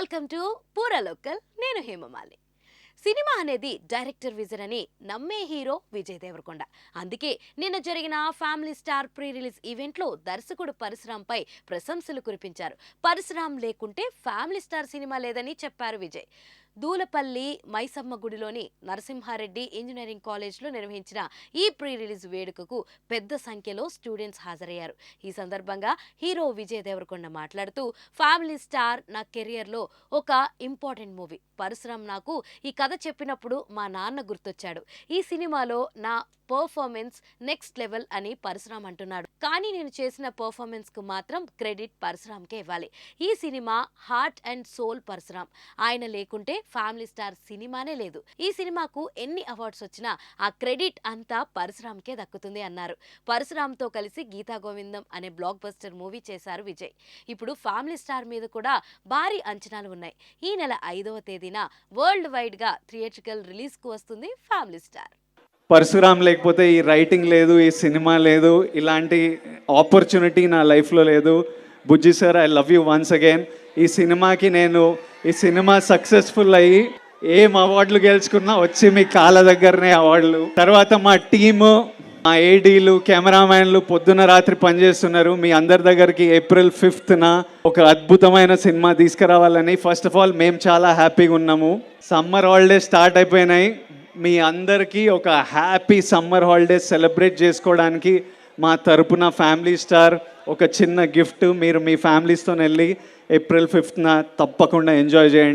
Welcome to పూరా local. నేను Hemamali. Cinema అనేది డైరెక్టర్ విజన్ అని నమ్మే హీరో విజయ్ దేవరకొండ. అందుకే నిన్న జరిగిన ఫ్యామిలీ స్టార్ ప్రీ రిలీజ్ ఈవెంట్లో దర్శకుడు పరశురాంపై ప్రశంసలు కురిపించారు. పరశురాం లేకుంటే ఫ్యామిలీ స్టార్ సినిమా లేదని చెప్పారు విజయ్. దూలపల్లి మైసమ్మ గుడిలోని నరసింహారెడ్డి ఇంజనీరింగ్ కాలేజ్లో నిర్వహించిన ఈ ప్రీ రిలీజ్ వేడుకకు పెద్ద సంఖ్యలో స్టూడెంట్స్ హాజరయ్యారు. ఈ సందర్భంగా హీరో విజయ్ దేవరకొండ మాట్లాడుతూ, ఫ్యామిలీ స్టార్ నా కెరియర్లో ఒక ఇంపార్టెంట్ మూవీ. పరశురాం నాకు ఈ కథ చెప్పినప్పుడు మా నాన్న గుర్తొచ్చాడు. ఈ సినిమాలో నా పర్ఫార్మెన్స్ నెక్స్ట్ లెవెల్ అని పరశురాం అంటున్నాడు. కానీ నేను చేసిన పర్ఫార్మెన్స్ కు మాత్రం క్రెడిట్ పరశురాంకే ఇవ్వాలి. ఈ cinema heart and soul Parashuram. ఆయన లేకుంటే ఫ్యామిలీ స్టార్ సినిమానే లేదు. ఈ సినిమాకు ఎన్ని అవార్డ్స్ వచ్చినా ఆ క్రెడిట్ అంతా పరశురాంకే దక్కుతుంది అన్నారు. పరశురాంతో కలిసి గీతా గోవిందం అనే బ్లాక్ బస్టర్ మూవీ చేశారు విజయ్. ఇప్పుడు ఫ్యామిలీ స్టార్ మీద కూడా భారీ అంచనాలు ఉన్నాయి. ఈ నెల 5వ తేదీన వరల్డ్ వైడ్ గా థియేట్రికల్ రిలీజ్ కు వస్తుంది ఫ్యామిలీ స్టార్. పరశురాం లేకపోతే ఈ రైటింగ్ లేదు, ఈ సినిమా లేదు, ఇలాంటి ఆపర్చునిటీ నా లైఫ్లో లేదు. Bujji sir, I love you once again. ఈ సినిమా సక్సెస్ఫుల్ అయ్యి ఏం అవార్డులు గెలుచుకున్నా వచ్చి మీ కాళ్ళ దగ్గరనే అవార్డులు. తర్వాత మా టీము, మా ఏడీలు, కెమెరామ్యాన్లు పొద్దున రాత్రి పనిచేస్తున్నారు. మీ అందరి దగ్గరికి April 5th ఒక అద్భుతమైన సినిమా తీసుకురావాలని ఫస్ట్ ఆఫ్ ఆల్ మేము చాలా హ్యాపీగా ఉన్నాము. సమ్మర్ హాలిడేస్ స్టార్ట్ అయిపోయినాయి. మీ అందరికీ ఒక హ్యాపీ సమ్మర్ హాలిడేస్ సెలబ్రేట్ చేసుకోవడానికి మా తరపున ఫ్యామిలీ స్టార్ ఒక చిన్న గిఫ్ట్. మీరు మీ ఫ్యామిలీస్తో వెళ్ళి April 5th తప్పకుండా ఎంజాయ్ చేయండి.